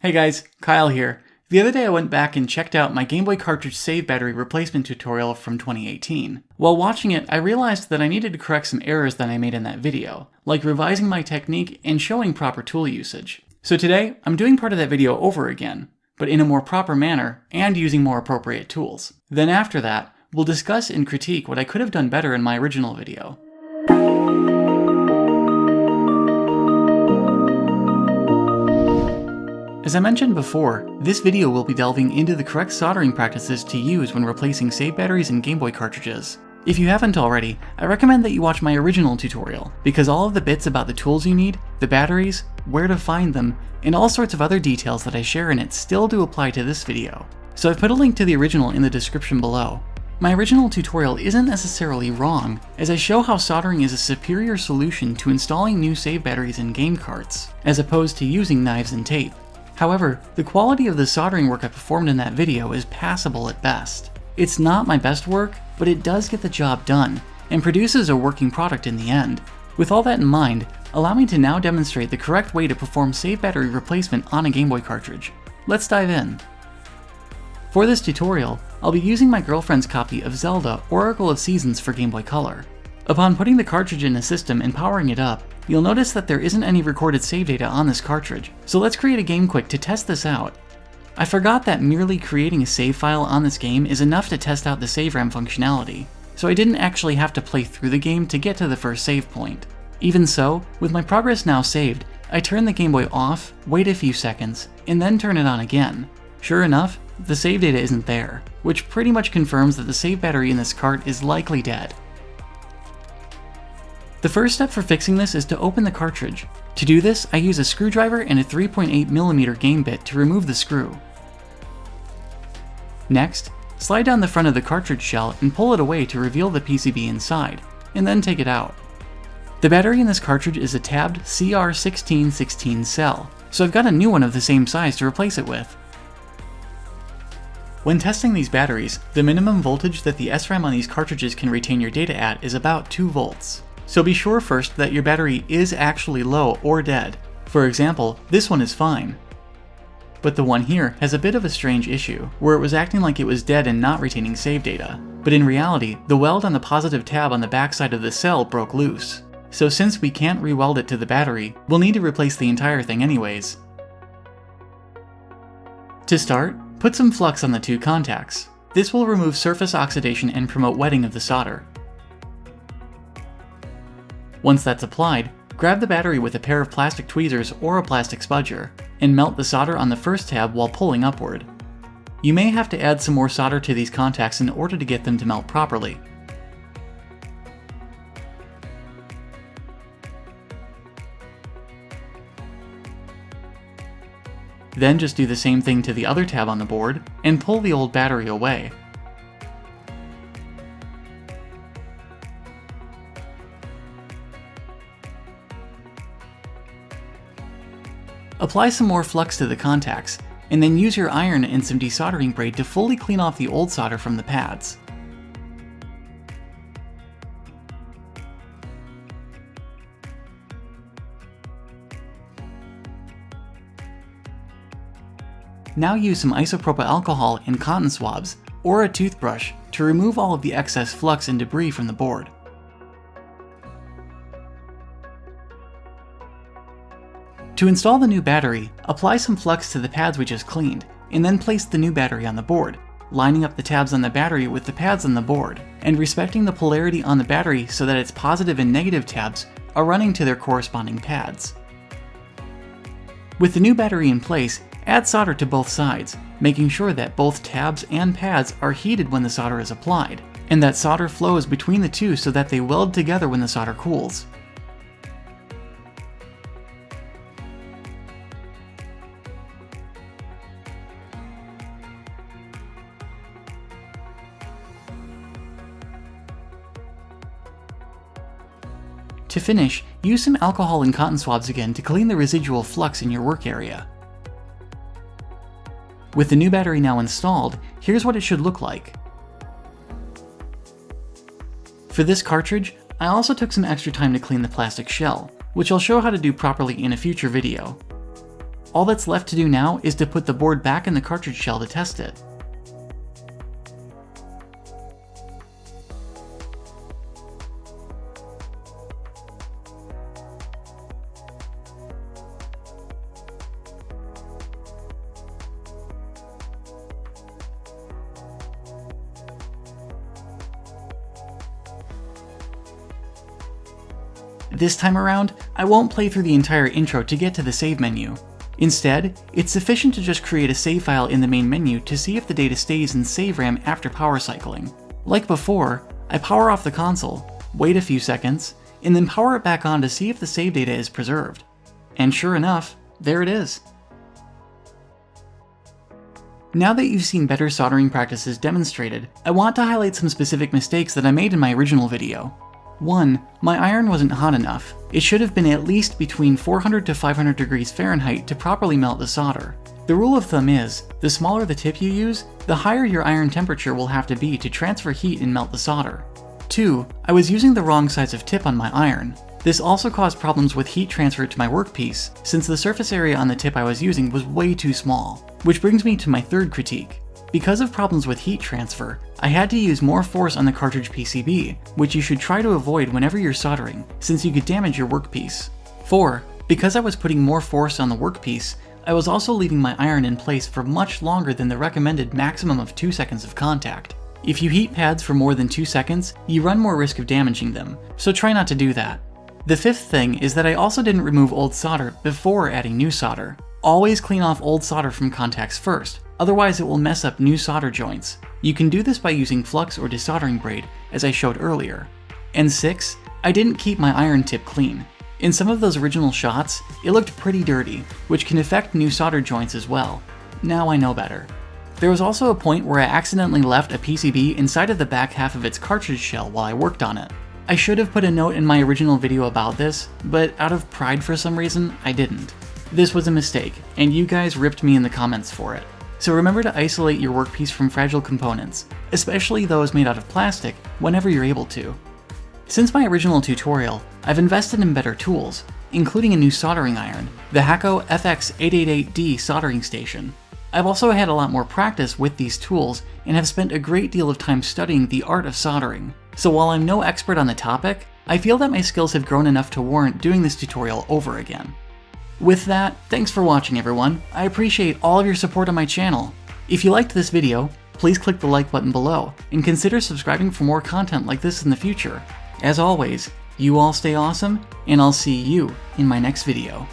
Hey guys, Kyle here. The other day I went back and checked out my Gameboy cartridge save battery replacement tutorial from 2018. While watching it, I realized that I needed to correct some errors that I made in that video, like revising my technique and showing proper tool usage. So today, I'm doing part of that video over again, but in a more proper manner and using more appropriate tools. Then after that, we'll discuss and critique what I could have done better in my original video. As I mentioned before, this video will be delving into the correct soldering practices to use when replacing save batteries in Game Boy cartridges. If you haven't already, I recommend that you watch my original tutorial, because all of the bits about the tools you need, the batteries, where to find them, and all sorts of other details that I share in it still do apply to this video. So I've put a link to the original in the description below. My original tutorial isn't necessarily wrong, as I show how soldering is a superior solution to installing new save batteries in game carts, as opposed to using knives and tape. However, the quality of the soldering work I performed in that video is passable at best. It's not my best work, but it does get the job done, and produces a working product in the end. With all that in mind, allow me to now demonstrate the correct way to perform save battery replacement on a Game Boy cartridge. Let's dive in. For this tutorial, I'll be using my girlfriend's copy of Zelda Oracle of Seasons for Game Boy Color. Upon putting the cartridge in the system and powering it up, you'll notice that there isn't any recorded save data on this cartridge, so let's create a game quick to test this out. I forgot that merely creating a save file on this game is enough to test out the save RAM functionality, so I didn't actually have to play through the game to get to the first save point. Even so, with my progress now saved, I turn the Game Boy off, wait a few seconds, and then turn it on again. Sure enough, the save data isn't there, which pretty much confirms that the save battery in this cart is likely dead. The first step for fixing this is to open the cartridge. To do this, I use a screwdriver and a 3.8mm game bit to remove the screw. Next, slide down the front of the cartridge shell and pull it away to reveal the PCB inside, and then take it out. The battery in this cartridge is a tabbed CR1616 cell, so I've got a new one of the same size to replace it with. When testing these batteries, the minimum voltage that the SRAM on these cartridges can retain your data at is about 2 volts. So be sure first that your battery is actually low or dead. For example, this one is fine. But the one here has a bit of a strange issue, where it was acting like it was dead and not retaining save data. But in reality, the weld on the positive tab on the backside of the cell broke loose. So since we can't re-weld it to the battery, we'll need to replace the entire thing anyways. To start, put some flux on the two contacts. This will remove surface oxidation and promote wetting of the solder. Once that's applied, grab the battery with a pair of plastic tweezers or a plastic spudger, and melt the solder on the first tab while pulling upward. You may have to add some more solder to these contacts in order to get them to melt properly. Then just do the same thing to the other tab on the board, and pull the old battery away. Apply some more flux to the contacts, and then use your iron and some desoldering braid to fully clean off the old solder from the pads. Now use some isopropyl alcohol and cotton swabs, or a toothbrush, to remove all of the excess flux and debris from the board. To install the new battery, apply some flux to the pads we just cleaned, and then place the new battery on the board, lining up the tabs on the battery with the pads on the board, and respecting the polarity on the battery so that its positive and negative tabs are running to their corresponding pads. With the new battery in place, add solder to both sides, making sure that both tabs and pads are heated when the solder is applied, and that solder flows between the two so that they weld together when the solder cools. To finish, use some alcohol and cotton swabs again to clean the residual flux in your work area. With the new battery now installed, here's what it should look like. For this cartridge, I also took some extra time to clean the plastic shell, which I'll show how to do properly in a future video. All that's left to do now is to put the board back in the cartridge shell to test it. This time around, I won't play through the entire intro to get to the save menu. Instead, it's sufficient to just create a save file in the main menu to see if the data stays in save RAM after power cycling. Like before, I power off the console, wait a few seconds, and then power it back on to see if the save data is preserved. And sure enough, there it is. Now that you've seen better soldering practices demonstrated, I want to highlight some specific mistakes that I made in my original video. 1. My iron wasn't hot enough. It should have been at least between 400 to 500 degrees Fahrenheit to properly melt the solder. The rule of thumb is, the smaller the tip you use, the higher your iron temperature will have to be to transfer heat and melt the solder. 2. I was using the wrong size of tip on my iron. This also caused problems with heat transfer to my workpiece, since the surface area on the tip I was using was way too small. Which brings me to my third critique. Because of problems with heat transfer, I had to use more force on the cartridge PCB, which you should try to avoid whenever you're soldering, since you could damage your workpiece. 4. Because I was putting more force on the workpiece, I was also leaving my iron in place for much longer than the recommended maximum of 2 seconds of contact. If you heat pads for more than 2 seconds, you run more risk of damaging them, so try not to do that. The fifth thing is that I also didn't remove old solder before adding new solder. Always clean off old solder from contacts first, otherwise it will mess up new solder joints. You can do this by using flux or desoldering braid, as I showed earlier. And 6, I didn't keep my iron tip clean. In some of those original shots, it looked pretty dirty, which can affect new solder joints as well. Now I know better. There was also a point where I accidentally left a PCB inside of the back half of its cartridge shell while I worked on it. I should have put a note in my original video about this, but out of pride for some reason, I didn't. This was a mistake, and you guys ripped me in the comments for it. So remember to isolate your workpiece from fragile components, especially those made out of plastic, whenever you're able to. Since my original tutorial, I've invested in better tools, including a new soldering iron, the Hakko FX888D soldering station. I've also had a lot more practice with these tools and have spent a great deal of time studying the art of soldering. So while I'm no expert on the topic, I feel that my skills have grown enough to warrant doing this tutorial over again. With that, thanks for watching everyone. I appreciate all of your support on my channel. If you liked this video, please click the like button below, and consider subscribing for more content like this in the future. As always, you all stay awesome, and I'll see you in my next video.